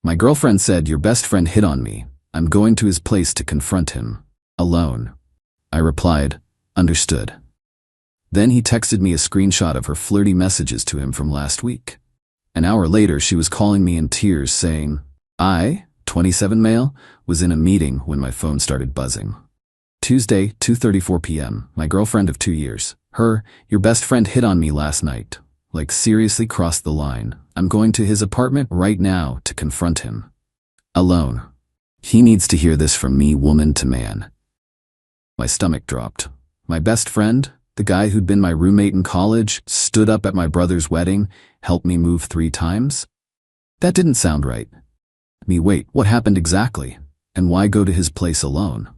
My girlfriend said your best friend hit on me. I'm going to his place to confront him. Alone. I replied, understood. Then he texted me a screenshot of her flirty messages to him from last week. An hour later, she was calling me in tears saying, I, 27 male, was in a meeting when my phone started buzzing. Tuesday, 2:34 p.m., my girlfriend of 2 years. Your best friend hit on me last night. Like seriously crossed the line. I'm going to his apartment right now to confront him. Alone. He needs to hear this from me, woman to man. My stomach dropped. My best friend, the guy who'd been my roommate in college, stood up at my brother's wedding, helped me move 3 times? That didn't sound right. Wait, what happened exactly? And why go to his place alone?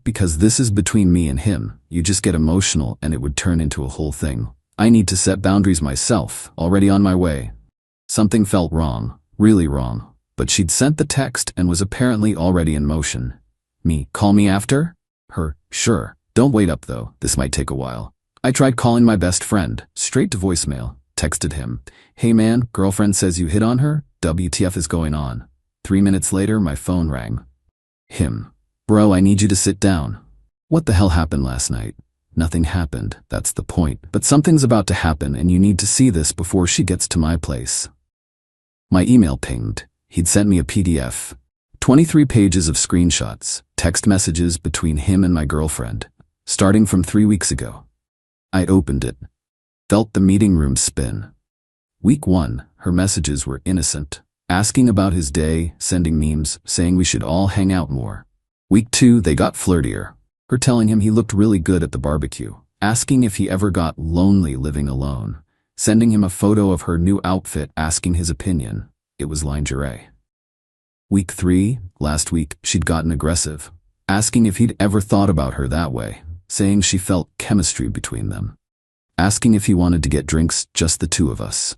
Because this is between me and him. You just get emotional and it would turn into a whole thing. I need to set boundaries myself, already on my way. Something felt wrong, really wrong, but she'd sent the text and was apparently already in motion. Call me after? Sure. Don't wait up though, this might take a while. I tried calling my best friend, straight to voicemail, texted him, hey man, girlfriend says you hit on her, WTF is going on? 3 minutes later, my phone rang. Him. Bro, I need you to sit down. What the hell happened last night? Nothing happened, that's the point. But something's about to happen and you need to see this before she gets to my place. My email pinged. He'd sent me a PDF. 23 pages of screenshots, text messages between him and my girlfriend, starting from 3 weeks ago. I opened it. Felt the meeting room spin. Week 1, her messages were innocent. Asking about his day, sending memes, saying we should all hang out more. Week 2, they got flirtier. Her telling him he looked really good at the barbecue, asking if he ever got lonely living alone, sending him a photo of her new outfit, asking his opinion. It was lingerie. Week 3, last week, she'd gotten aggressive, asking if he'd ever thought about her that way, saying she felt chemistry between them, asking if he wanted to get drinks, just the 2 of us.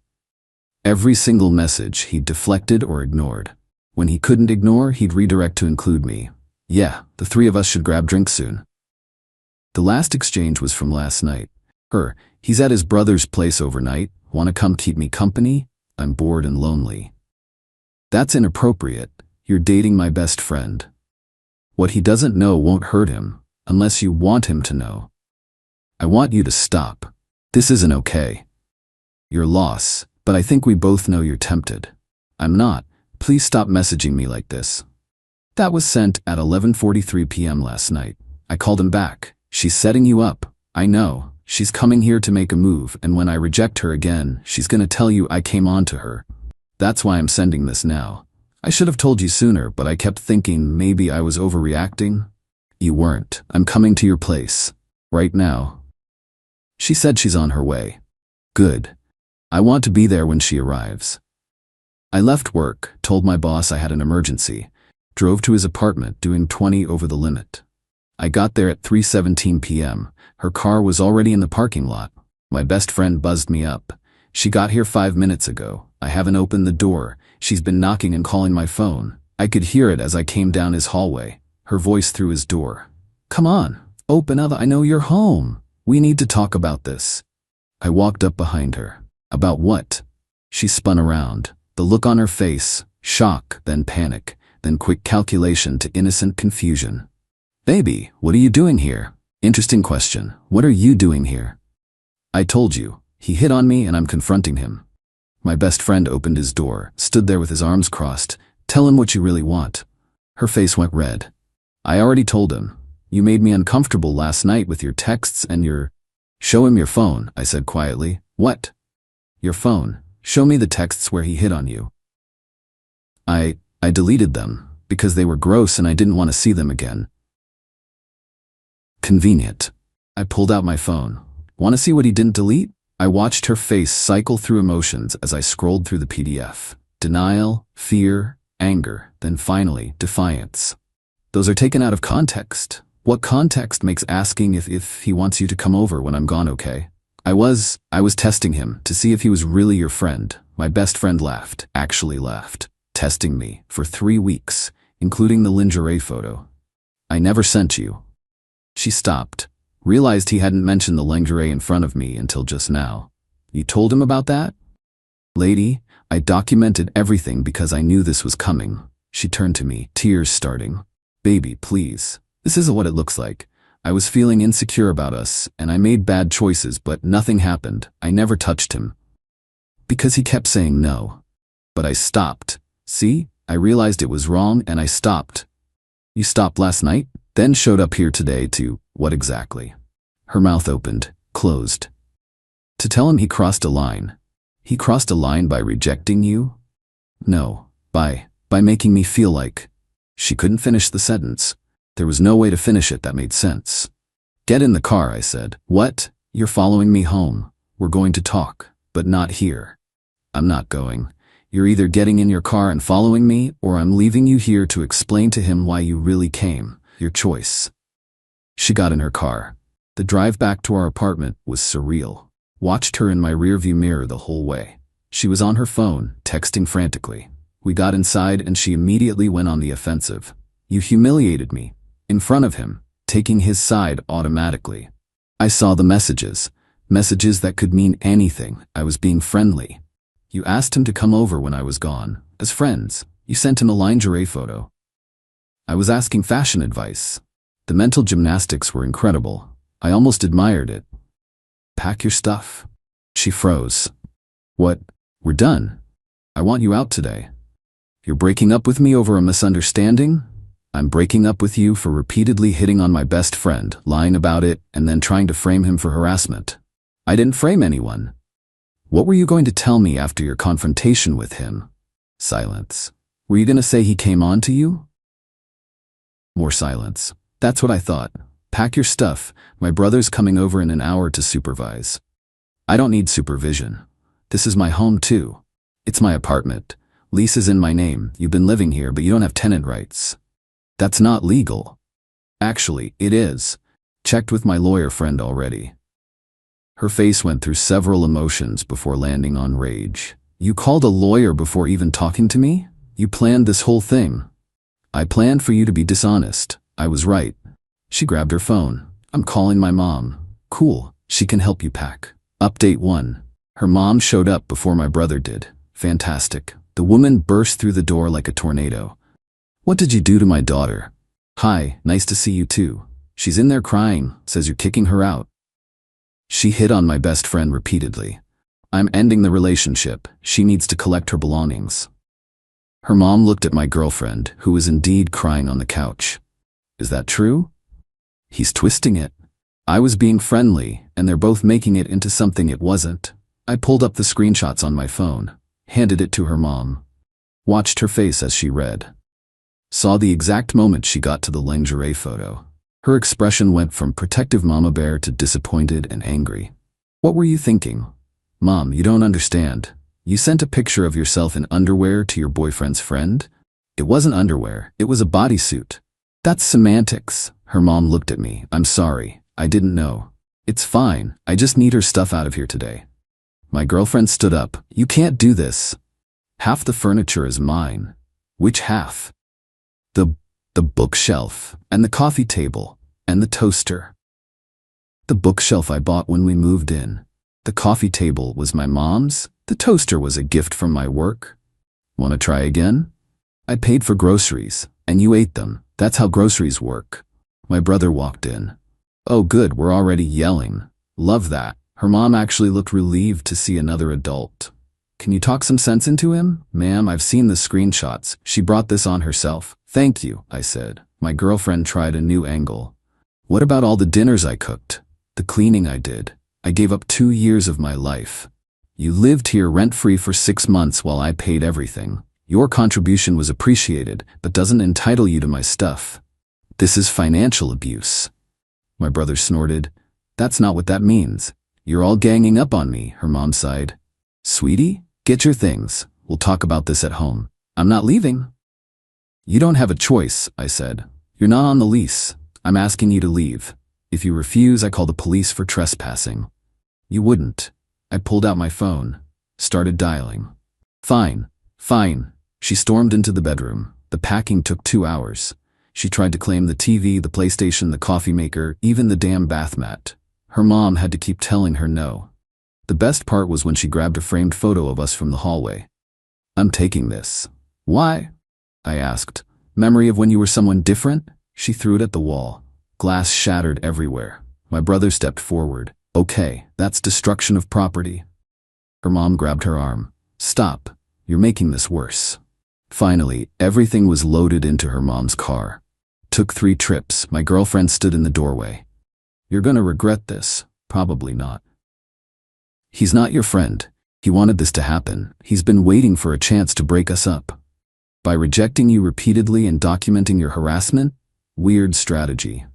Every single message he'd deflected or ignored. When he couldn't ignore, he'd redirect to include me. Yeah, the 3 of us should grab drinks soon. The last exchange was from last night. He's at his brother's place overnight. Want to come keep me company? I'm bored and lonely. That's inappropriate. You're dating my best friend. What he doesn't know won't hurt him, unless you want him to know. I want you to stop. This isn't okay. Your loss, but I think we both know you're tempted. I'm not. Please stop messaging me like this. That was sent at 11:43 p.m. last night. I called him back. She's setting you up. I know. She's coming here to make a move, and when I reject her again, she's gonna tell you I came on to her. That's why I'm sending this now. I should have told you sooner, but I kept thinking maybe I was overreacting. You weren't. I'm coming to your place. Right now. She said she's on her way. Good. I want to be there when she arrives. I left work, told my boss I had an emergency. Drove to his apartment doing 20 over the limit. I got there at 3:17 p.m. Her car was already in the parking lot. My best friend buzzed me up. She got here 5 minutes ago. I haven't opened the door. She's been knocking and calling my phone. I could hear it as I came down his hallway. Her voice through his door. Come on, open up. I know you're home. We need to talk about this. I walked up behind her. About what? She spun around. The look on her face, shock, then panic. Then quick calculation to innocent confusion. Baby, what are you doing here? Interesting question. What are you doing here? I told you. He hit on me and I'm confronting him. My best friend opened his door, stood there with his arms crossed. Tell him what you really want. Her face went red. I already told him. You made me uncomfortable last night with your texts and your... Show him your phone, I said quietly. What? Your phone. Show me the texts where he hit on you. I deleted them, because they were gross and I didn't want to see them again. Convenient. I pulled out my phone. Want to see what he didn't delete? I watched her face cycle through emotions as I scrolled through the PDF. Denial, fear, anger, then finally, defiance. Those are taken out of context. What context makes asking if he wants you to come over when I'm gone okay? I was testing him to see if he was really your friend. My best friend laughed, actually laughed. Testing me for 3 weeks, including the lingerie photo. I never sent you. She stopped, realized he hadn't mentioned the lingerie in front of me until just now. You told him about that? Lady, I documented everything because I knew this was coming. She turned to me, tears starting. Baby, please. This isn't what it looks like. I was feeling insecure about us, and I made bad choices, but nothing happened. I never touched him. Because he kept saying no. But I stopped. See? I realized it was wrong, and I stopped. You stopped last night? Then showed up here today to, what exactly? Her mouth opened, closed. To tell him he crossed a line. He crossed a line by rejecting you? No, by making me feel like. She couldn't finish the sentence. There was no way to finish it that made sense. Get in the car, I said. What? You're following me home. We're going to talk, but not here. I'm not going. You're either getting in your car and following me, or I'm leaving you here to explain to him why you really came. Your choice. She got in her car. The drive back to our apartment was surreal. Watched her in my rearview mirror the whole way. She was on her phone, texting frantically. We got inside and she immediately went on the offensive. You humiliated me. In front of him, taking his side automatically. I saw the messages. Messages that could mean anything. I was being friendly. You asked him to come over when I was gone. As friends, you sent him a lingerie photo. I was asking fashion advice. The mental gymnastics were incredible. I almost admired it. Pack your stuff. She froze. What? We're done. I want you out today. You're breaking up with me over a misunderstanding? I'm breaking up with you for repeatedly hitting on my best friend, lying about it, and then trying to frame him for harassment. I didn't frame anyone. What were you going to tell me after your confrontation with him? Silence. Were you going to say he came on to you? More silence. That's what I thought. Pack your stuff. My brother's coming over in an hour to supervise. I don't need supervision. This is my home too. It's my apartment. Lease is in my name. You've been living here, but you don't have tenant rights. That's not legal. Actually, it is. Checked with my lawyer friend already. Her face went through several emotions before landing on rage. You called a lawyer before even talking to me? You planned this whole thing. I planned for you to be dishonest. I was right. She grabbed her phone. I'm calling my mom. Cool. She can help you pack. Update 1. Her mom showed up before my brother did. Fantastic. The woman burst through the door like a tornado. What did you do to my daughter? Hi, nice to see you too. She's in there crying, says you're kicking her out. She hit on my best friend repeatedly. I'm ending the relationship. She needs to collect her belongings. Her mom looked at my girlfriend, who was indeed crying on the couch. Is that true? He's twisting it. I was being friendly, and they're both making it into something it wasn't. I pulled up the screenshots on my phone, handed it to her mom. Watched her face as she read. Saw the exact moment she got to the lingerie photo. Her expression went from protective mama bear to disappointed and angry. What were you thinking? Mom, you don't understand. You sent a picture of yourself in underwear to your boyfriend's friend? It wasn't underwear, it was a bodysuit. That's semantics. Her mom looked at me. I'm sorry. I didn't know. It's fine. I just need her stuff out of here today. My girlfriend stood up. You can't do this. Half the furniture is mine. Which half? The bookshelf, and the coffee table, and the toaster. The bookshelf I bought when we moved in. The coffee table was my mom's. The toaster was a gift from my work. Want to try again? I paid for groceries, and you ate them. That's how groceries work. My brother walked in. Oh good, we're already yelling. Love that. Her mom actually looked relieved to see another adult. Can you talk some sense into him? Ma'am, I've seen the screenshots. She brought this on herself. Thank you, I said. My girlfriend tried a new angle. What about all the dinners I cooked? The cleaning I did? I gave up 2 years of my life. You lived here rent-free for 6 months while I paid everything. Your contribution was appreciated, but doesn't entitle you to my stuff. This is financial abuse. My brother snorted. That's not what that means. You're all ganging up on me, her mom sighed. Sweetie, get your things. We'll talk about this at home. I'm not leaving. You don't have a choice, I said. You're not on the lease. I'm asking you to leave. If you refuse, I call the police for trespassing. You wouldn't. I pulled out my phone, started dialing. Fine, fine. She stormed into the bedroom. The packing took 2 hours. She tried to claim the TV, the PlayStation, the coffee maker, even the damn bath mat. Her mom had to keep telling her no. The best part was when she grabbed a framed photo of us from the hallway. I'm taking this. Why? I asked. Memory of when you were someone different? She threw it at the wall. Glass shattered everywhere. My brother stepped forward. Okay, that's destruction of property. Her mom grabbed her arm. Stop. You're making this worse. Finally, everything was loaded into her mom's car. Took 3 trips. My girlfriend stood in the doorway. You're gonna regret this. Probably not. He's not your friend. He wanted this to happen. He's been waiting for a chance to break us up. By rejecting you repeatedly and documenting your harassment? Weird strategy.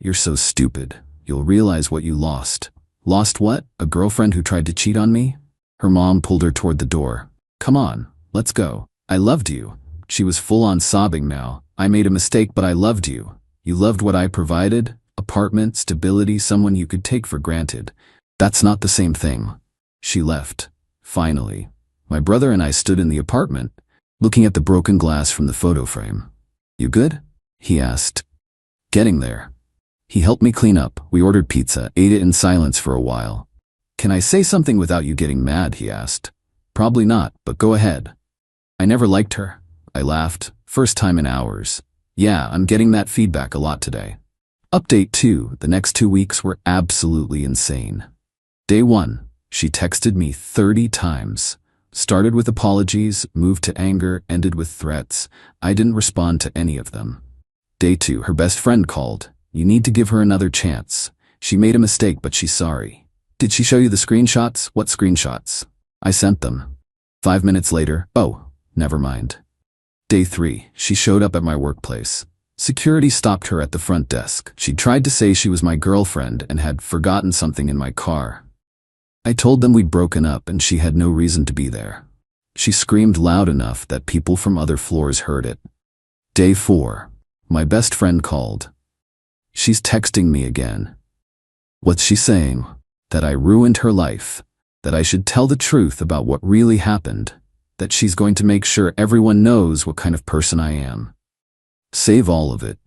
You're so stupid. You'll realize what you lost. Lost what? A girlfriend who tried to cheat on me? Her mom pulled her toward the door. Come on, let's go. I loved you. She was full on sobbing now. I made a mistake, but I loved you. You loved what I provided? Apartment, stability, someone you could take for granted. That's not the same thing. She left. Finally, my brother and I stood in the apartment, looking at the broken glass from the photo frame. You good? He asked. Getting there. He helped me clean up. We ordered pizza, ate it in silence for a while. Can I say something without you getting mad? He asked. Probably not, but go ahead. I never liked her. I laughed. First time in hours. Yeah, I'm getting that feedback a lot today. Update 2. The next 2 weeks were absolutely insane. Day 1. She texted me 30 times. Started with apologies, moved to anger, ended with threats. I didn't respond to any of them. Day 2. Her best friend called. You need to give her another chance. She made a mistake, but she's sorry. Did she show you the screenshots? What screenshots? I sent them. 5 minutes later, oh, never mind. Day 3. She showed up at my workplace. Security stopped her at the front desk. She tried to say she was my girlfriend and had forgotten something in my car. I told them we'd broken up and she had no reason to be there. She screamed loud enough that people from other floors heard it. Day 4. My best friend called. She's texting me again. What's she saying? That I ruined her life. That I should tell the truth about what really happened. That she's going to make sure everyone knows what kind of person I am. Save all of it.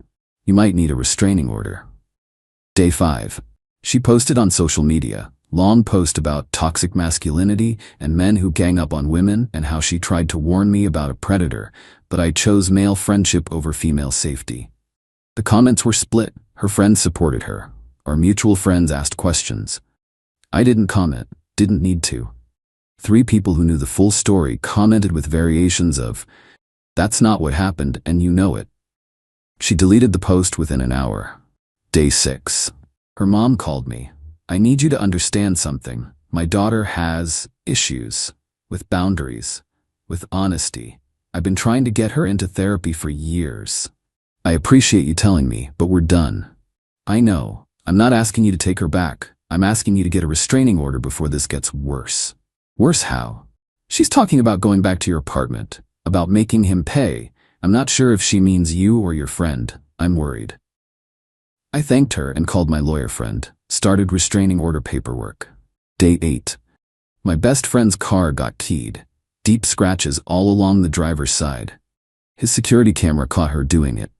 You might need a restraining order. Day 5. She posted on social media. Long post about toxic masculinity and men who gang up on women and how she tried to warn me about a predator, but I chose male friendship over female safety. The comments were split. Her friends supported her. Our mutual friends asked questions. I didn't comment, didn't need to. 3 people who knew the full story commented with variations of, "That's not what happened and you know it." She deleted the post within an hour. Day 6. Her mom called me. I need you to understand something. My daughter has issues with boundaries, with honesty. I've been trying to get her into therapy for years. I appreciate you telling me, but we're done. I know. I'm not asking you to take her back. I'm asking you to get a restraining order before this gets worse. Worse how? She's talking about going back to your apartment, about making him pay. I'm not sure if she means you or your friend. I'm worried. I thanked her and called my lawyer friend. Started restraining order paperwork. Day 8. My best friend's car got keyed. Deep scratches all along the driver's side. His security camera caught her doing it.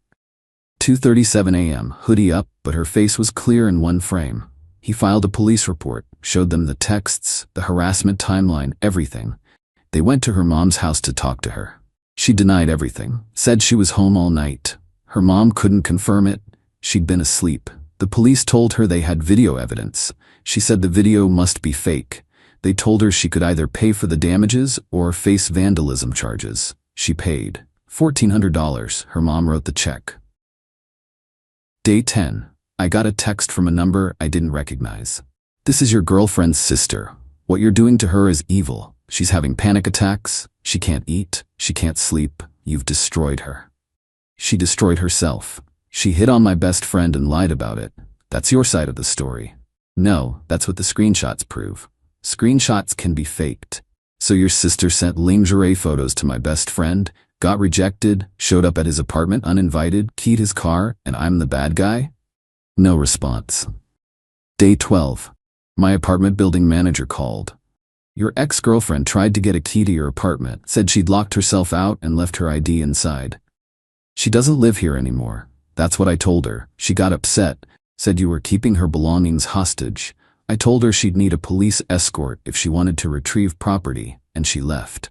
2:37 a.m., hoodie up, but her face was clear in one frame. He filed a police report, showed them the texts, the harassment timeline, everything. They went to her mom's house to talk to her. She denied everything, said she was home all night. Her mom couldn't confirm it. She'd been asleep. The police told her they had video evidence. She said the video must be fake. They told her she could either pay for the damages or face vandalism charges. She paid $1,400. Her mom wrote the check. Day 10. I got a text from a number I didn't recognize. This is your girlfriend's sister. What you're doing to her is evil. She's having panic attacks. She can't eat. She can't sleep. You've destroyed her. She destroyed herself. She hit on my best friend and lied about it. That's your side of the story. No, that's what the screenshots prove. Screenshots can be faked. So your sister sent lingerie photos to my best friend, got rejected, showed up at his apartment uninvited, keyed his car, and I'm the bad guy? No response. Day 12. My apartment building manager called. Your ex-girlfriend tried to get a key to your apartment, said she'd locked herself out and left her ID inside. She doesn't live here anymore. That's what I told her. She got upset, said you were keeping her belongings hostage. I told her she'd need a police escort if she wanted to retrieve property, and she left.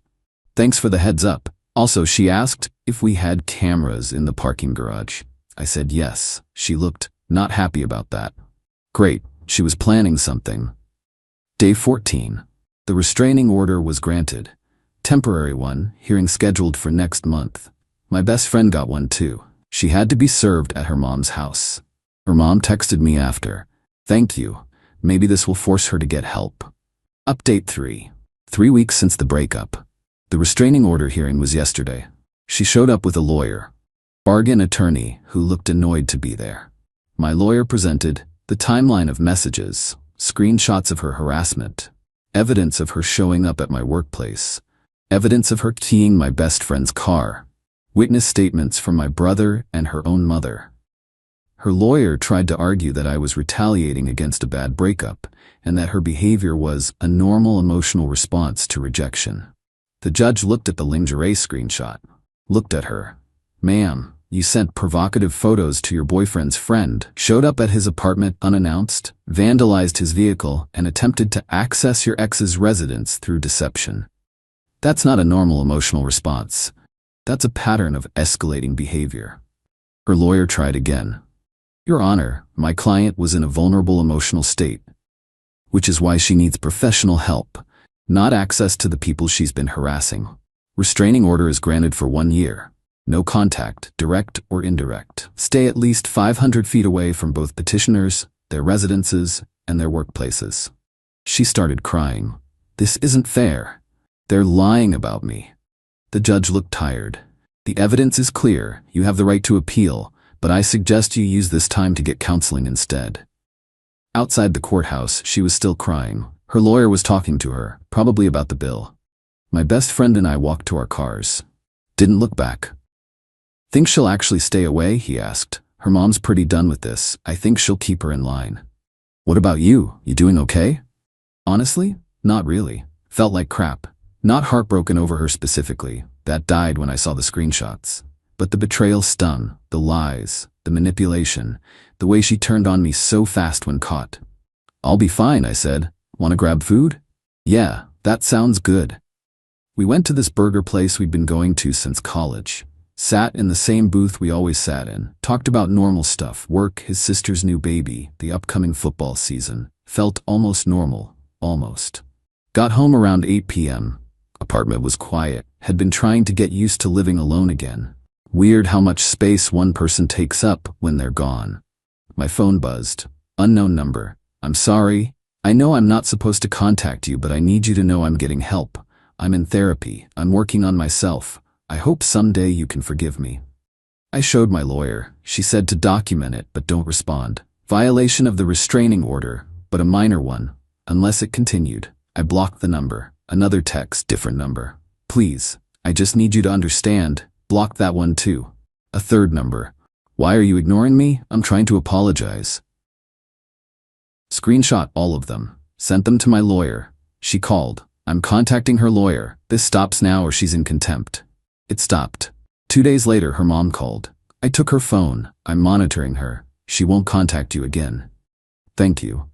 Thanks for the heads up. Also, she asked if we had cameras in the parking garage. I said yes. She looked not happy about that. Great, she was planning something. Day 14. The restraining order was granted. Temporary one, hearing scheduled for next month. My best friend got one too. She had to be served at her mom's house. Her mom texted me after. Thank you. Maybe this will force her to get help. Update 3. 3 weeks since the breakup. The restraining order hearing was yesterday. She showed up with a lawyer, bargain attorney, who looked annoyed to be there. My lawyer presented the timeline of messages, screenshots of her harassment, evidence of her showing up at my workplace, evidence of her keying my best friend's car, witness statements from my brother and her own mother. Her lawyer tried to argue that I was retaliating against a bad breakup and that her behavior was a normal emotional response to rejection. The judge looked at the lingerie screenshot, looked at her. Ma'am, you sent provocative photos to your boyfriend's friend, showed up at his apartment unannounced, vandalized his vehicle, and attempted to access your ex's residence through deception. That's not a normal emotional response. That's a pattern of escalating behavior. Her lawyer tried again. Your Honor, my client was in a vulnerable emotional state, which is why she needs professional help, not access to the people she's been harassing. Restraining order is granted for 1 year. No contact, direct or indirect. Stay at least 500 feet away from both petitioners, their residences, and their workplaces. She started crying. This isn't fair. They're lying about me. The judge looked tired. The evidence is clear. You have the right to appeal, but I suggest you use this time to get counseling instead. Outside the courthouse, she was still crying. Her lawyer was talking to her, probably about the bill. My best friend and I walked to our cars. Didn't look back. Think she'll actually stay away? He asked. Her mom's pretty done with this. I think she'll keep her in line. What about you? You doing okay? Honestly, not really. Felt like crap. Not heartbroken over her specifically. That died when I saw the screenshots. But the betrayal stung, the lies, the manipulation, the way she turned on me so fast when caught. I'll be fine, I said. Want to grab food? Yeah, that sounds good. We went to this burger place we'd been going to since college. Sat in the same booth we always sat in. Talked about normal stuff, work, his sister's new baby, the upcoming football season. Felt almost normal. Almost. Got home around 8 p.m. Apartment was quiet. Had been trying to get used to living alone again. Weird how much space one person takes up when they're gone. My phone buzzed. Unknown number. I'm sorry. I know I'm not supposed to contact you, but I need you to know I'm getting help. I'm in therapy. I'm working on myself. I hope someday you can forgive me. I showed my lawyer. She said to document it, but don't respond. Violation of the restraining order, but a minor one. Unless it continued. I blocked the number. Another text, different number. Please, I just need you to understand. Block that one too. A third number. Why are you ignoring me? I'm trying to apologize. Screenshot all of them. Sent them to my lawyer. She called. I'm contacting her lawyer. This stops now or she's in contempt. It stopped. 2 days later, her mom called. I took her phone. I'm monitoring her. She won't contact you again. Thank you.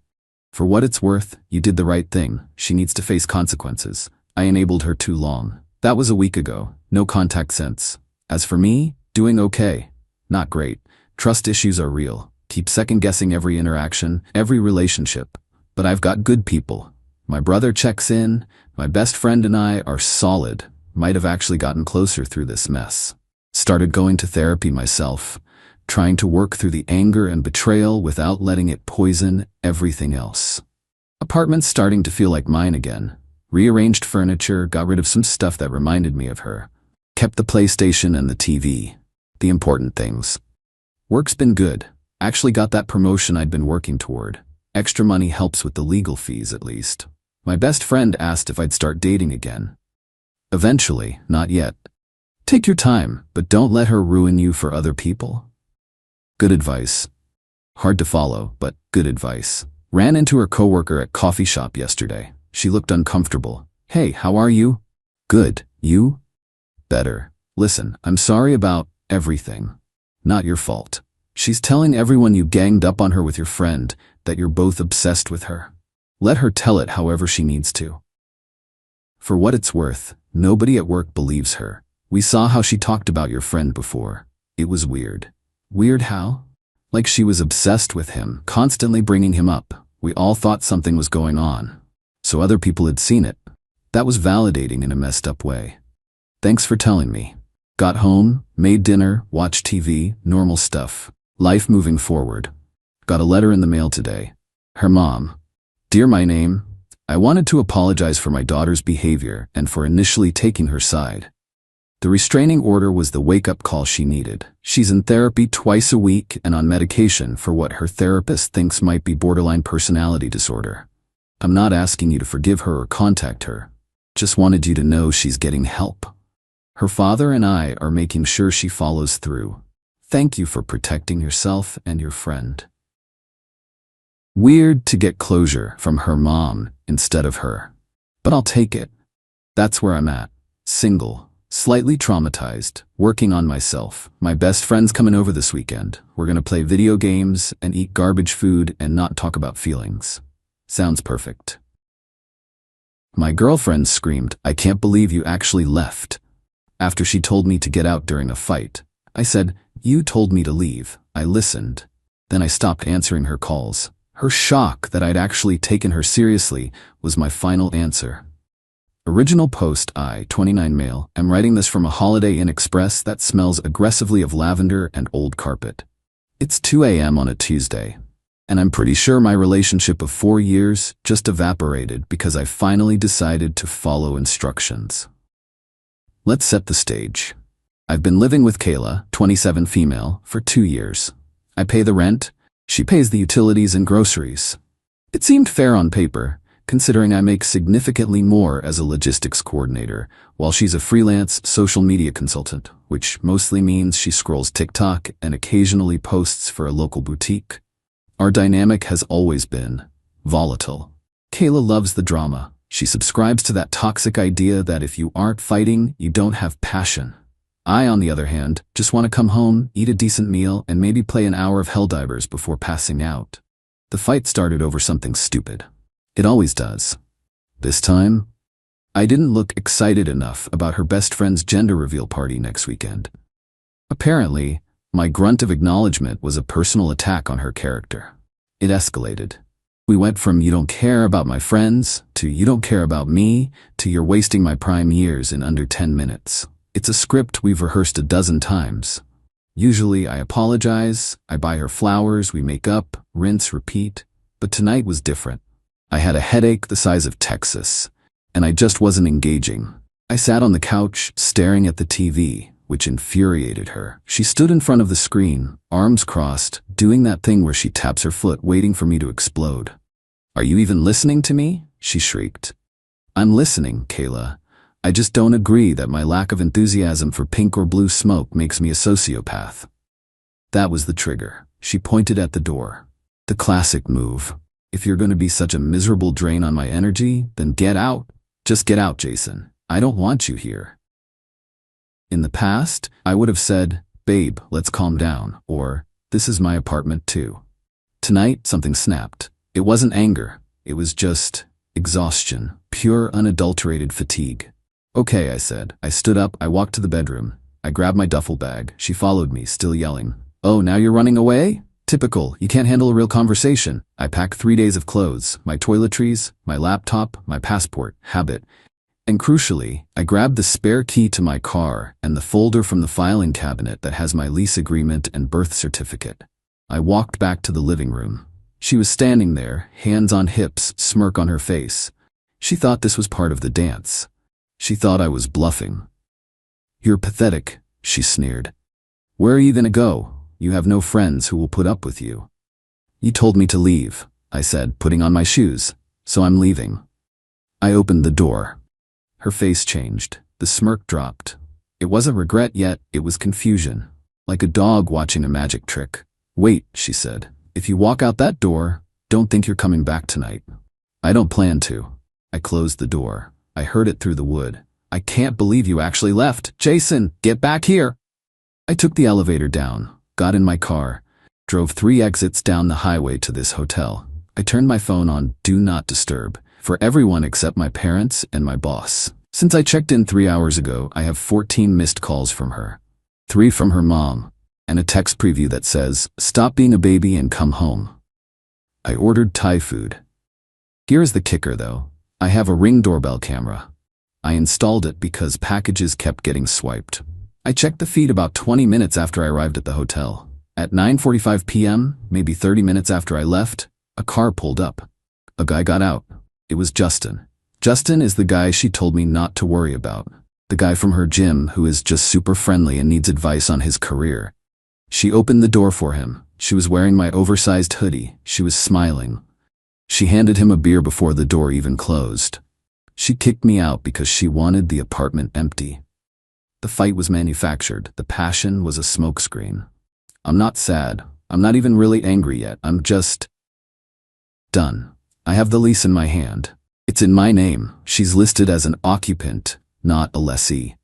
For what it's worth, you did the right thing. She needs to face consequences. I enabled her too long. That was a week ago. No contact since. As for me, doing okay. Not great. Trust issues are real. Keep second-guessing every interaction, every relationship. But I've got good people. My brother checks in. My best friend and I are solid. Might have actually gotten closer through this mess. Started going to therapy myself. Trying to work through the anger and betrayal without letting it poison everything else. Apartment's starting to feel like mine again. Rearranged furniture, got rid of some stuff that reminded me of her. Kept the PlayStation and the TV. The important things. Work's been good. Actually got that promotion I'd been working toward. Extra money helps with the legal fees at least. My best friend asked if I'd start dating again. Eventually, not yet. Take your time, but don't let her ruin you for other people. Good advice. Hard to follow, but good advice. Ran into her coworker at coffee shop yesterday. She looked uncomfortable. Hey, how are you? Good. You? Better. Listen, I'm sorry about everything. Not your fault. She's telling everyone you ganged up on her with your friend, that you're both obsessed with her. Let her tell it however she needs to. For what it's worth, Nobody at work believes her. We saw how she talked about your friend before. It was weird. Weird how? Like she was obsessed with him, constantly bringing him up. We all thought something was going on. So other people had seen it. That was validating in a messed up way. Thanks for telling me. Got home, made dinner, watched TV, normal stuff. Life moving forward. Got a letter in the mail today. Her mom. Dear my name, I wanted to apologize for my daughter's behavior and for initially taking her side. The restraining order was the wake-up call she needed. She's in therapy twice a week and on medication for what her therapist thinks might be borderline personality disorder. I'm not asking you to forgive her or contact her. Just wanted you to know she's getting help. Her father and I are making sure she follows through. Thank you for protecting yourself and your friend. Weird to get closure from her mom instead of her. But I'll take it. That's where I'm at. Single. Slightly traumatized, working on myself. My best friend's coming over this weekend. We're gonna play video games and eat garbage food and not talk about feelings. Sounds perfect. My girlfriend screamed, I can't believe you actually left. After she told me to get out during a fight. I said, you told me to leave. I listened. Then I stopped answering her calls. Her shock that I'd actually taken her seriously was my final answer. Original post I, 29 male, am writing this from a Holiday Inn Express that smells aggressively of lavender and old carpet. It's 2 a.m. on a Tuesday, and I'm pretty sure my relationship of 4 years just evaporated because I finally decided to follow instructions. Let's set the stage. I've been living with Qley, 27 female, for 2 years. I pay the rent, she pays the utilities and groceries. It seemed fair on paper, considering I make significantly more as a logistics coordinator, while she's a freelance social media consultant, which mostly means she scrolls TikTok and occasionally posts for a local boutique. Our dynamic has always been volatile. Qley loves the drama. She subscribes to that toxic idea that if you aren't fighting, you don't have passion. I, on the other hand, just want to come home, eat a decent meal, and maybe play an hour of Helldivers before passing out. The fight started over something stupid. It always does. This time, I didn't look excited enough about her best friend's gender reveal party next weekend. Apparently, my grunt of acknowledgement was a personal attack on her character. It escalated. We went from you don't care about my friends, to you don't care about me, to you're wasting my prime years in under 10 minutes. It's a script we've rehearsed a dozen times. Usually I apologize, I buy her flowers, we make up, rinse, repeat. But tonight was different. I had a headache the size of Texas, and I just wasn't engaging. I sat on the couch, staring at the TV, which infuriated her. She stood in front of the screen, arms crossed, doing that thing where she taps her foot, waiting for me to explode. Are you even listening to me? She shrieked. I'm listening, Qley. I just don't agree that my lack of enthusiasm for pink or blue smoke makes me a sociopath. That was the trigger. She pointed at the door. The classic move. If you're going to be such a miserable drain on my energy, then get out. Just get out, Jason. I don't want you here. In the past, I would have said, babe, let's calm down, or this is my apartment too. Tonight, something snapped. It wasn't anger. It was just exhaustion, pure unadulterated fatigue. Okay, I said. I stood up, I walked to the bedroom. I grabbed my duffel bag. She followed me, still yelling. Oh, now you're running away? Typical, you can't handle a real conversation. I packed 3 days of clothes, my toiletries, my laptop, my passport, habit. And crucially, I grabbed the spare key to my car and the folder from the filing cabinet that has my lease agreement and birth certificate. I walked back to the living room. She was standing there, hands on hips, smirk on her face. She thought this was part of the dance. She thought I was bluffing. You're pathetic, she sneered. Where are you gonna go? You have no friends who will put up with you. You told me to leave, I said, putting on my shoes, so I'm leaving. I opened the door. Her face changed. The smirk dropped. It wasn't regret yet, it was confusion. Like a dog watching a magic trick. Wait, she said. If you walk out that door, don't think you're coming back tonight. I don't plan to. I closed the door. I heard it through the wood. I can't believe you actually left. Jason, get back here. I took the elevator down, got in my car, drove 3 exits down the highway to this hotel. I turned my phone on Do Not Disturb for everyone except my parents and my boss. Since I checked in 3 hours ago, I have 14 missed calls from her. 3 from her mom, and a text preview that says, "Stop being a baby and come home." I ordered Thai food. Here's the kicker though. I have a Ring doorbell camera. I installed it because packages kept getting swiped. I checked the feed about 20 minutes after I arrived at the hotel. At 9:45 p.m., maybe 30 minutes after I left, a car pulled up. A guy got out. It was Justin. Justin is the guy she told me not to worry about. The guy from her gym who is just super friendly and needs advice on his career. She opened the door for him. She was wearing my oversized hoodie. She was smiling. She handed him a beer before the door even closed. She kicked me out because she wanted the apartment empty. The fight was manufactured. The passion was a smokescreen. I'm not sad. I'm not even really angry yet. I'm just done. I have the lease in my hand. It's in my name. She's listed as an occupant, not a lessee.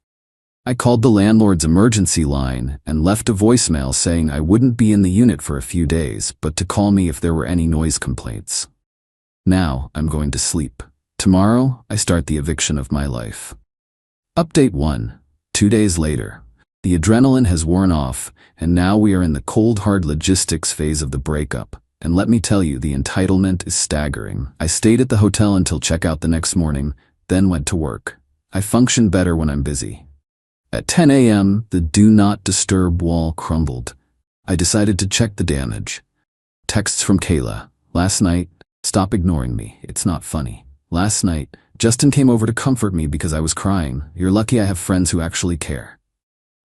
I called the landlord's emergency line and left a voicemail saying I wouldn't be in the unit for a few days, but to call me if there were any noise complaints. Now I'm going to sleep. Tomorrow, I start the eviction of my life. Update 1. 2 days later. The adrenaline has worn off, and now we are in the cold hard logistics phase of the breakup. And let me tell you, the entitlement is staggering. I stayed at the hotel until checkout the next morning, then went to work. I function better when I'm busy. At 10 a.m., the do not disturb wall crumbled. I decided to check the damage. Texts from Qley. Last night, stop ignoring me. It's not funny. Last night, Justin came over to comfort me because I was crying. You're lucky I have friends who actually care.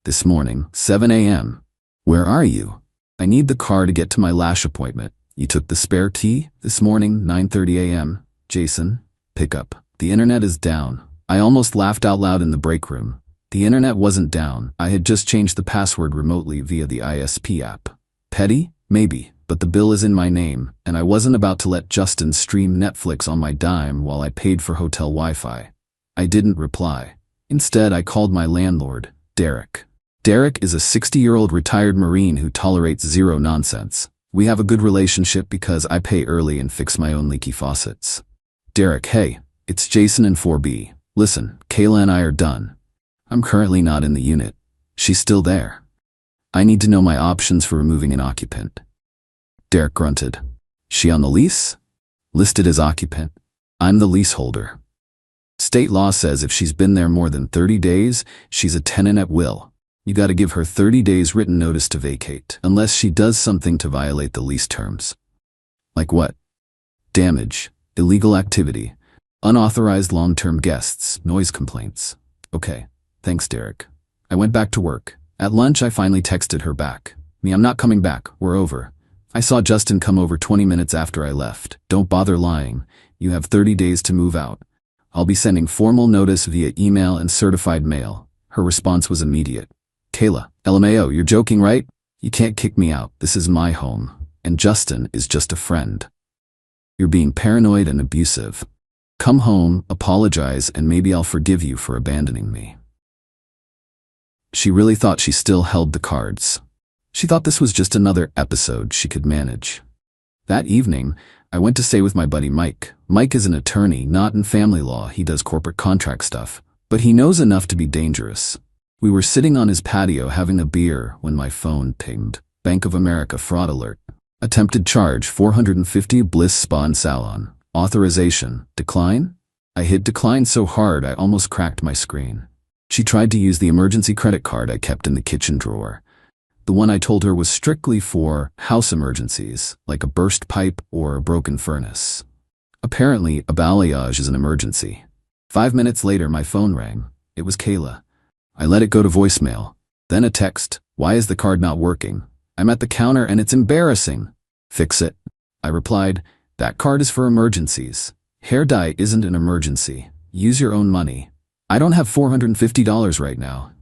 This morning, 7 a.m. Where are you? I need the car to get to my lash appointment. You took the spare tea? This morning, 9:30 a.m. Jason, pick up. The internet is down. I almost laughed out loud in the break room. The internet wasn't down. I had just changed the password remotely via the ISP app. Petty? Maybe, but the bill is in my name, and I wasn't about to let Justin stream Netflix on my dime while I paid for hotel Wi-Fi. I didn't reply. Instead, I called my landlord, Derek. Derek is a 60-year-old retired Marine who tolerates zero nonsense. We have a good relationship because I pay early and fix my own leaky faucets. Derek, hey, it's Jason in 4B. Listen, Qley and I are done. I'm currently not in the unit. She's still there. I need to know my options for removing an occupant. Derek grunted. She on the lease? Listed as occupant. I'm the leaseholder. State law says if she's been there more than 30 days, she's a tenant at will. You gotta give her 30 days written notice to vacate, unless she does something to violate the lease terms. Like what? Damage, illegal activity, unauthorized long-term guests, noise complaints. Okay, thanks Derek. I went back to work. At lunch I finally texted her back. I'm not coming back, we're over. I saw Justin come over 20 minutes after I left. Don't bother lying. You have 30 days to move out. I'll be sending formal notice via email and certified mail. Her response was immediate. Qley, LMAO, you're joking, right? You can't kick me out. This is my home. And Justin is just a friend. You're being paranoid and abusive. Come home, apologize, and maybe I'll forgive you for abandoning me. She really thought she still held the cards. She thought this was just another episode she could manage. That evening, I went to stay with my buddy Mike. Mike is an attorney, not in family law. He does corporate contract stuff. But he knows enough to be dangerous. We were sitting on his patio having a beer when my phone pinged. Bank of America fraud alert. Attempted charge $450 Bliss Spa and Salon. Authorization. Decline? I hit decline so hard I almost cracked my screen. She tried to use the emergency credit card I kept in the kitchen drawer. The one I told her was strictly for house emergencies, like a burst pipe or a broken furnace. Apparently, a balayage is an emergency. 5 minutes later, my phone rang. It was Qley. I let it go to voicemail. Then a text, why is the card not working? I'm at the counter and it's embarrassing. Fix it. I replied, that card is for emergencies. Hair dye isn't an emergency. Use your own money. I don't have $450 right now.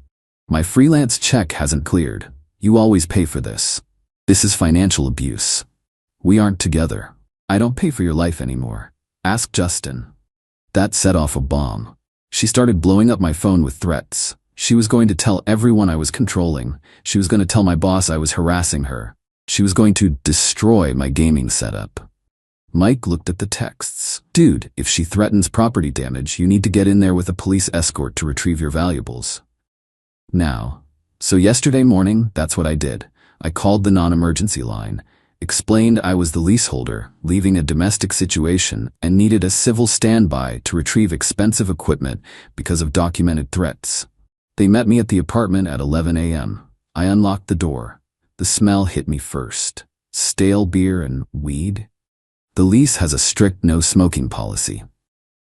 My freelance check hasn't cleared. You always pay for this. This is financial abuse. We aren't together. I don't pay for your life anymore. Ask Justin. That set off a bomb. She started blowing up my phone with threats. She was going to tell everyone I was controlling. She was going to tell my boss I was harassing her. She was going to destroy my gaming setup. Mike looked at the texts. valuables. Dude, if she threatens property damage, you need to get in there with a police escort to retrieve your valuables. Now, so yesterday morning, that's what I did. I called the non-emergency line, explained I was the leaseholder, leaving a domestic situation, and needed a civil standby to retrieve expensive equipment because of documented threats. They met me at the apartment at 11 a.m. I unlocked the door. The smell hit me first. Stale beer and weed. The lease has a strict no-smoking policy.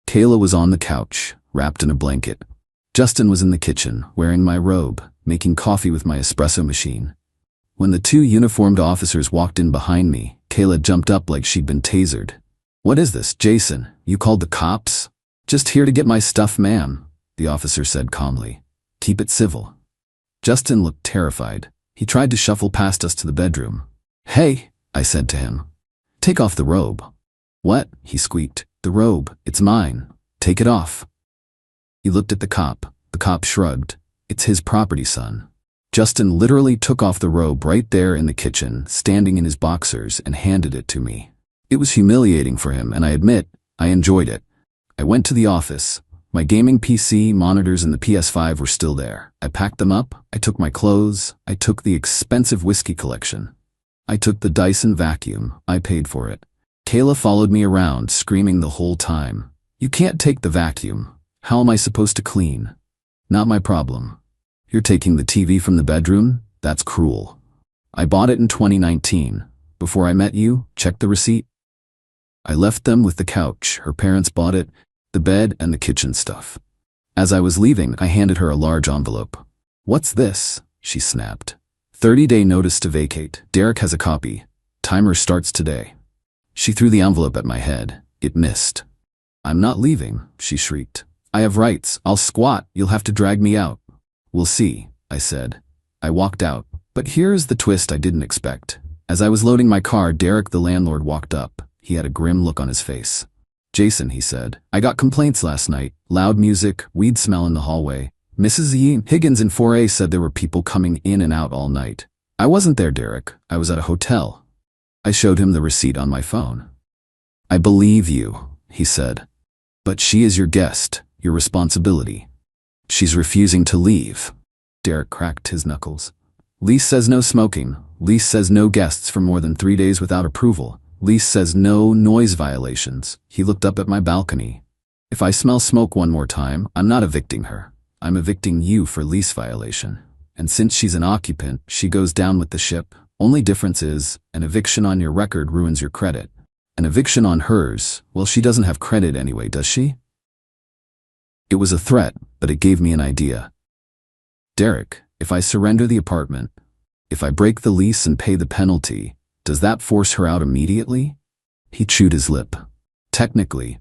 Kayla was on the couch, wrapped in a blanket. Justin was in the kitchen, wearing my robe, making coffee with my espresso machine. When the two uniformed officers walked in behind me, Kayla jumped up like she'd been tasered. "What is this, Jason? You called the cops?" "Just here to get my stuff, ma'am," the officer said calmly. "Keep it civil." Justin looked terrified. He tried to shuffle past us to the bedroom. "Hey," I said to him. "Take off the robe." "What?" he squeaked. "The robe, it's mine. Take it off." He looked at the cop. The cop shrugged. "It's his property, son." Justin literally took off the robe right there in the kitchen, standing in his boxers, and handed it to me. It was humiliating for him, and I admit, I enjoyed it. I went to the office. My gaming PC, monitors, and the PS5 were still there. I packed them up. I took my clothes. I took the expensive whiskey collection. I took the Dyson vacuum. I paid for it. Kayla followed me around, screaming the whole time. "You can't take the vacuum. How am I supposed to clean?" "Not my problem." "You're taking the TV from the bedroom? That's cruel. I bought it in 2019. Before I met you, check the receipt." I left them with the couch. Her parents bought it, the bed, and the kitchen stuff. As I was leaving, I handed her a large envelope. "What's this?" she snapped. 30-day notice to vacate. Derek has a copy. Timer starts today. She threw the envelope at my head. It missed. "I'm not leaving," she shrieked. "I have rights. I'll squat. You'll have to drag me out." "We'll see," I said. I walked out. But here's the twist I didn't expect. As I was loading my car, Derek, the landlord, walked up. He had a grim look on his face. "Jason," he said, "I got complaints last night. Loud music, weed smell in the hallway. Mrs. Higgins in 4A said there were people coming in and out all night." "I wasn't there, Derek. I was at a hotel." I showed him the receipt on my phone. "I believe you," he said. "But she is your guest, your responsibility. She's refusing to leave." Derek cracked his knuckles. "Lease says no smoking. Lease says no guests for more than 3 days without approval. Lease says no noise violations." He looked up at my balcony. "If I smell smoke one more time, I'm not evicting her. I'm evicting you for lease violation. And since she's an occupant, she goes down with the ship. Only difference is, an eviction on your record ruins your credit. An eviction on hers, well, she doesn't have credit anyway, does she?" It was a threat, but it gave me an idea. "Derek, if I surrender the apartment, if I break the lease and pay the penalty, does that force her out immediately?" He chewed his lip. "Technically.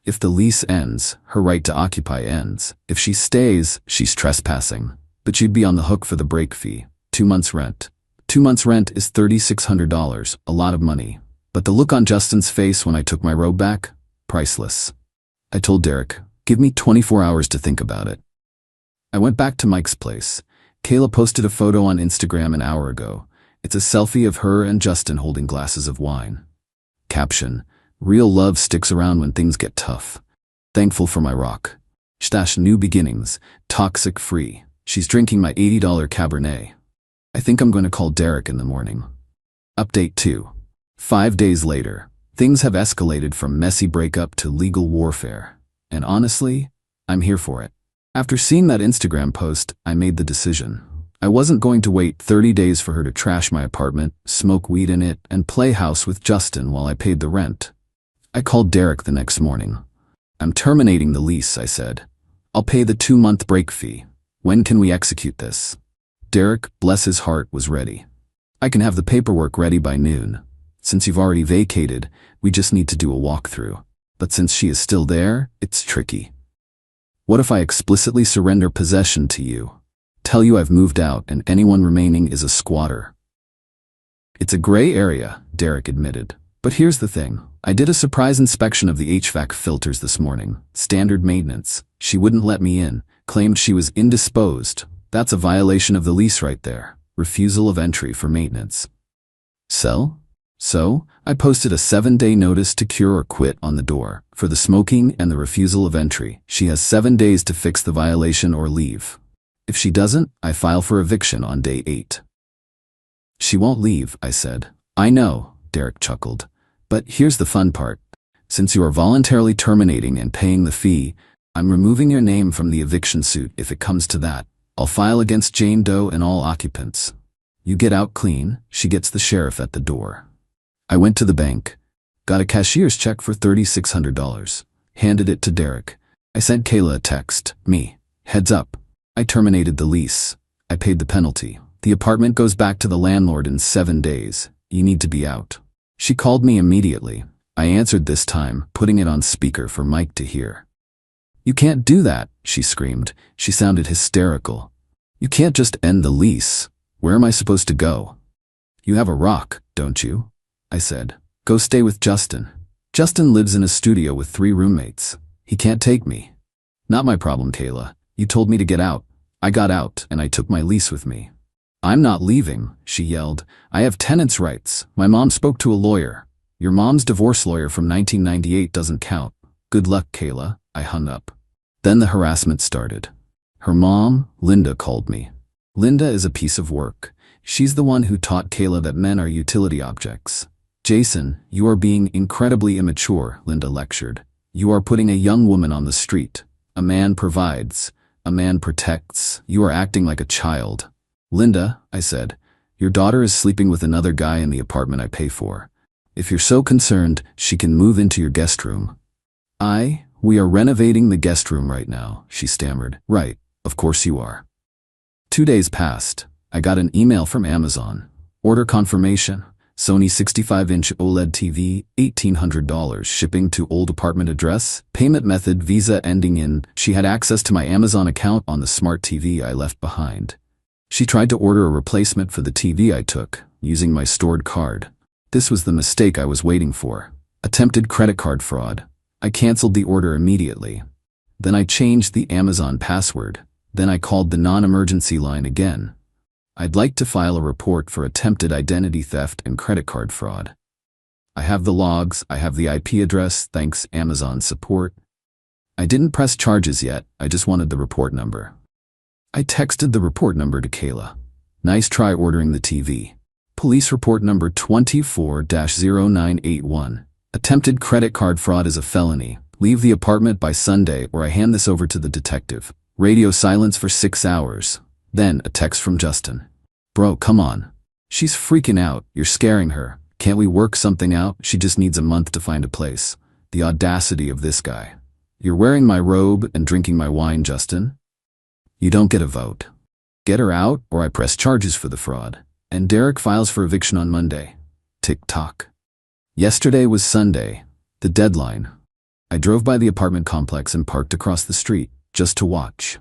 If the lease ends, her right to occupy ends. If she stays, she's trespassing. But she'd be on the hook for the break fee. 2 months rent. 2 months rent is $3,600, a lot of money. But the look on Justin's face when I took my robe back? Priceless." I told Derek, "Give me 24 hours to think about it." I went back to Mike's place. Kayla posted a photo on Instagram an hour ago. It's a selfie of her and Justin holding glasses of wine. Caption: "Real love sticks around when things get tough. Thankful for my rock. Stash new beginnings. Toxic free." She's drinking my $80 Cabernet. I think I'm going to call Derek in the morning. Update 2. 5 days later. Things have escalated from messy breakup to legal warfare. And honestly, I'm here for it. After seeing that Instagram post, I made the decision. I wasn't going to wait 30 days for her to trash my apartment, smoke weed in it, and play house with Justin while I paid the rent. I called Derek the next morning. "I'm terminating the lease," I said. "I'll pay the 2-month break fee. When can we execute this?" Derek, bless his heart, was ready. "I can have the paperwork ready by noon. Since you've already vacated, we just need to do a walkthrough. But since she is still there, it's tricky. What if I explicitly surrender possession to you? Tell you I've moved out and anyone remaining is a squatter." "It's a gray area," Derek admitted. "But here's the thing. I did a surprise inspection of the HVAC filters this morning. Standard maintenance. She wouldn't let me in. Claimed she was indisposed. That's a violation of the lease right there. Refusal of entry for maintenance." "Sell?" So, I posted a 7-day notice to cure or quit on the door. For the smoking and the refusal of entry, she has 7 days to fix the violation or leave. If she doesn't, I file for eviction on day 8. She won't leave, I said. I know, Derek chuckled. But here's the fun part. Since you are voluntarily terminating and paying the fee, I'm removing your name from the eviction suit if it comes to that. I'll file against Jane Doe and all occupants. You get out clean, she gets the sheriff at the door. I went to the bank, got a cashier's check for $3,600, handed it to Derek. I sent Qley a text, me, heads up. I terminated the lease. I paid the penalty. The apartment goes back to the landlord in 7 days. You need to be out. She called me immediately. I answered this time, putting it on speaker for Mike to hear. You can't do that, she screamed. She sounded hysterical. You can't just end the lease. Where am I supposed to go? You have a rock, don't you? I said. Go stay with Justin. Justin lives in a studio with 3 roommates. He can't take me. Not my problem, Qley. You told me to get out. I got out, and I took my lease with me. I'm not leaving, she yelled. I have tenants' rights. My mom spoke to a lawyer. Your mom's divorce lawyer from 1998 doesn't count. Good luck, Qley. I hung up. Then the harassment started. Her mom, Linda, called me. Linda is a piece of work. She's the one who taught Qley that men are utility objects. Jason, you are being incredibly immature, Linda lectured. You are putting a young woman on the street. A man provides. A man protects. You are acting like a child. Linda, I said, your daughter is sleeping with another guy in the apartment I pay for. If you're so concerned, she can move into your guest room. We are renovating the guest room right now, she stammered. Right, of course you are. 2 days passed. I got an email from Amazon. Order confirmation. Sony 65-inch OLED TV, $1,800, shipping to old apartment address, payment method Visa ending in. She had access to my Amazon account on the smart TV I left behind. She tried to order a replacement for the TV I took, using my stored card. This was the mistake I was waiting for. Attempted credit card fraud. I canceled the order immediately. Then I changed the Amazon password. Then I called the non-emergency line again. I'd like to file a report for attempted identity theft and credit card fraud. I have the logs, I have the IP address, thanks Amazon support. I didn't press charges yet, I just wanted the report number. I texted the report number to Qley. Nice try ordering the TV. Police report number 24-0981. Attempted credit card fraud is a felony. Leave the apartment by Sunday or I hand this over to the detective. Radio silence for 6 hours. Then a text from Justin. Bro, come on. She's freaking out. You're scaring her. Can't we work something out? She just needs a month to find a place. The audacity of this guy. You're wearing my robe and drinking my wine, Justin. You don't get a vote. Get her out or I press charges for the fraud. And Derek files for eviction on Monday. Tick-tock. Yesterday was Sunday, the deadline. I drove by the apartment complex and parked across the street, just to watch.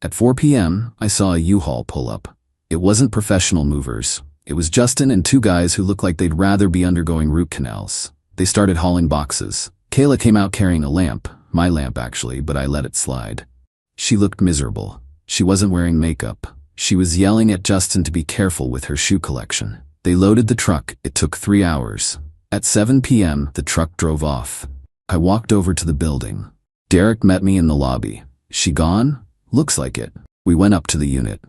At 4 p.m., I saw a U-Haul pull up. It wasn't professional movers. It was Justin and 2 guys who looked like they'd rather be undergoing root canals. They started hauling boxes. Qley came out carrying a lamp, my lamp actually, but I let it slide. She looked miserable. She wasn't wearing makeup. She was yelling at Justin to be careful with her shoe collection. They loaded the truck. It took 3 hours. At 7 p.m., the truck drove off. I walked over to the building. Derek met me in the lobby. She gone? Looks like it. We went up to the unit.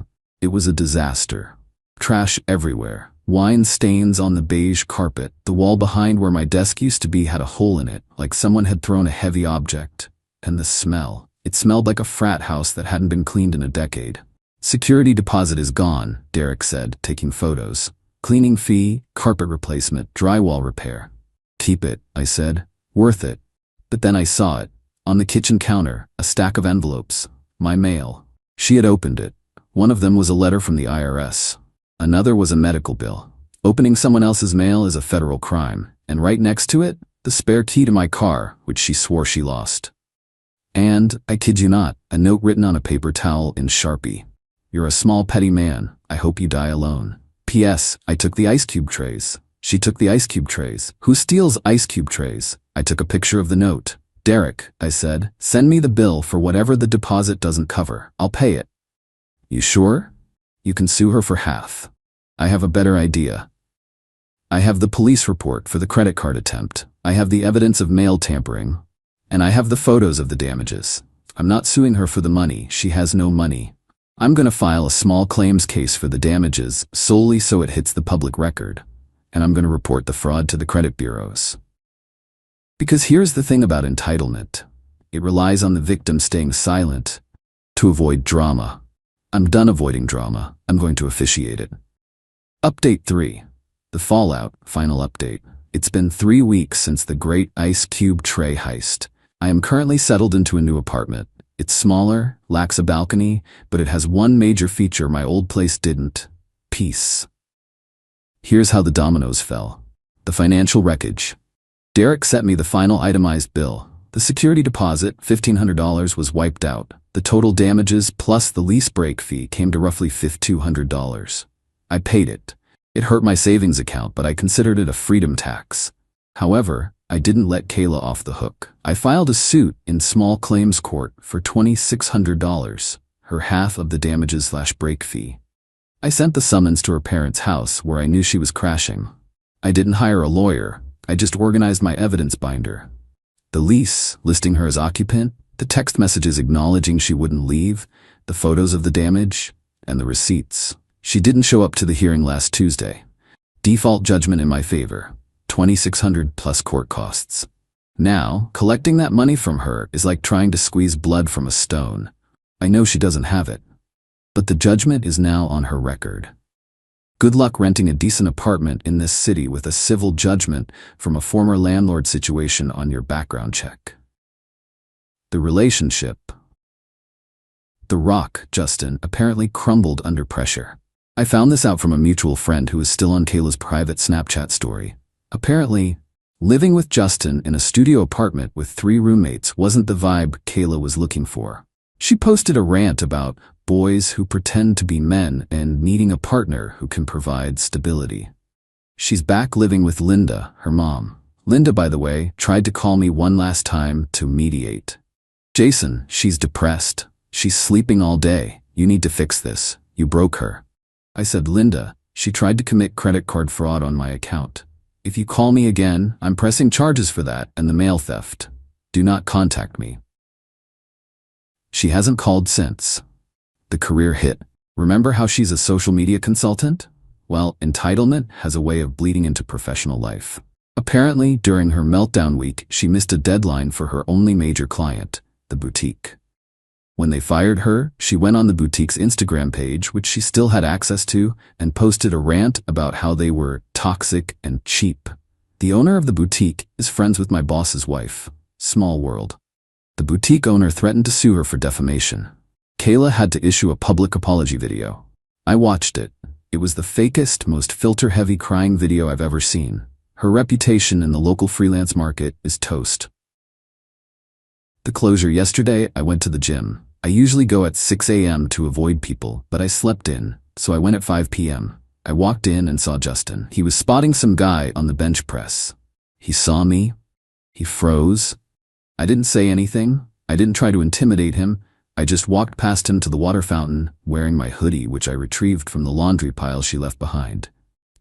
It was a disaster. Trash everywhere. Wine stains on the beige carpet. The wall behind where my desk used to be had a hole in it, like someone had thrown a heavy object. And the smell. It smelled like a frat house that hadn't been cleaned in a decade. Security deposit is gone, Derek said, taking photos. Cleaning fee, carpet replacement, drywall repair. Keep it, I said. Worth it. But then I saw it. On the kitchen counter, a stack of envelopes. My mail. She had opened it. One of them was a letter from the IRS. Another was a medical bill. Opening someone else's mail is a federal crime. And right next to it, the spare key to my car, which she swore she lost. And, I kid you not, a note written on a paper towel in Sharpie. You're a small petty man. I hope you die alone. P.S. I took the ice cube trays. She took the ice cube trays. Who steals ice cube trays? I took a picture of the note. Derek, I said, send me the bill for whatever the deposit doesn't cover. I'll pay it. You sure? You can sue her for half. I have a better idea. I have the police report for the credit card attempt. I have the evidence of mail tampering. And I have the photos of the damages. I'm not suing her for the money. She has no money. I'm going to file a small claims case for the damages solely so it hits the public record. And I'm going to report the fraud to the credit bureaus. Because here's the thing about entitlement. It relies on the victim staying silent to avoid drama. I'm done avoiding drama. I'm going to officiate it. Update 3. The Fallout, final update. It's been 3 weeks since the great ice cube tray heist. I am currently settled into a new apartment. It's smaller, lacks a balcony, but it has one major feature my old place didn't. Peace. Here's how the dominoes fell. The financial wreckage. Derek sent me the final itemized bill. The security deposit, $1,500, was wiped out. The total damages plus the lease break fee came to roughly $200. I paid it. It hurt my savings account, but I considered it a freedom tax. However, I didn't let Qley off the hook. I filed a suit in small claims court for $2,600, her half of the damages/break fee. I sent the summons to her parents' house where I knew she was crashing. I didn't hire a lawyer. I just organized my evidence binder. The lease, listing her as occupant, the text messages acknowledging she wouldn't leave, the photos of the damage, and the receipts. She didn't show up to the hearing last Tuesday. Default judgment in my favor. $2,600 plus court costs. Now, collecting that money from her is like trying to squeeze blood from a stone. I know she doesn't have it. But the judgment is now on her record. Good luck renting a decent apartment in this city with a civil judgment from a former landlord situation on your background check. The relationship. The rock, Justin, apparently crumbled under pressure. I found this out from a mutual friend who is still on Qley's private Snapchat story. Apparently, living with Justin in a studio apartment with 3 roommates wasn't the vibe Qley was looking for. She posted a rant about boys who pretend to be men and needing a partner who can provide stability. She's back living with Linda, her mom. Linda, by the way, tried to call me one last time to mediate. Jason, she's depressed. She's sleeping all day. You need to fix this. You broke her. I said, Linda, she tried to commit credit card fraud on my account. If you call me again, I'm pressing charges for that and the mail theft. Do not contact me. She hasn't called since. The career hit. Remember how she's a social media consultant? Well, entitlement has a way of bleeding into professional life. Apparently, during her meltdown week, she missed a deadline for her only major client, the boutique. When they fired her, she went on the boutique's Instagram page, which she still had access to, and posted a rant about how they were toxic and cheap. The owner of the boutique is friends with my boss's wife. Small world. The boutique owner threatened to sue her for defamation. Qley had to issue a public apology video. I watched it. It was the fakest, most filter-heavy crying video I've ever seen. Her reputation in the local freelance market is toast. The closure yesterday, I went to the gym. I usually go at 6 a.m. to avoid people, but I slept in, so I went at 5 p.m. I walked in and saw Justin. He was spotting some guy on the bench press. He saw me. He froze. I didn't say anything. I didn't try to intimidate him. I just walked past him to the water fountain, wearing my hoodie, which I retrieved from the laundry pile she left behind.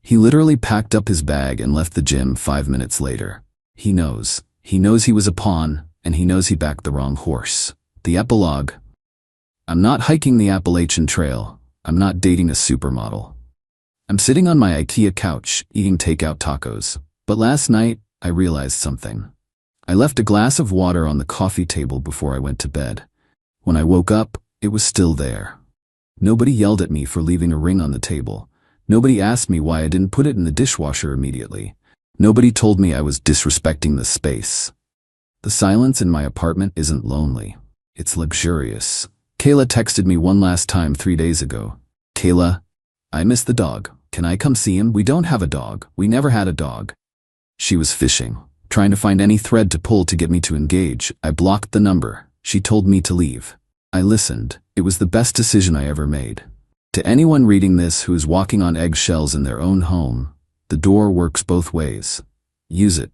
He literally packed up his bag and left the gym 5 minutes later. He knows. He knows he was a pawn, and he knows he backed the wrong horse. The epilogue. I'm not hiking the Appalachian Trail. I'm not dating a supermodel. I'm sitting on my IKEA couch, eating takeout tacos. But last night, I realized something. I left a glass of water on the coffee table before I went to bed. When I woke up, it was still there. Nobody yelled at me for leaving a ring on the table. Nobody asked me why I didn't put it in the dishwasher immediately. Nobody told me I was disrespecting the space. The silence in my apartment isn't lonely. It's luxurious. Qley texted me one last time 3 days ago. Qley, I miss the dog. Can I come see him? We don't have a dog. We never had a dog. She was fishing, trying to find any thread to pull to get me to engage. I blocked the number. She told me to leave. I listened. It was the best decision I ever made. To anyone reading this who is walking on eggshells in their own home, the door works both ways. Use it.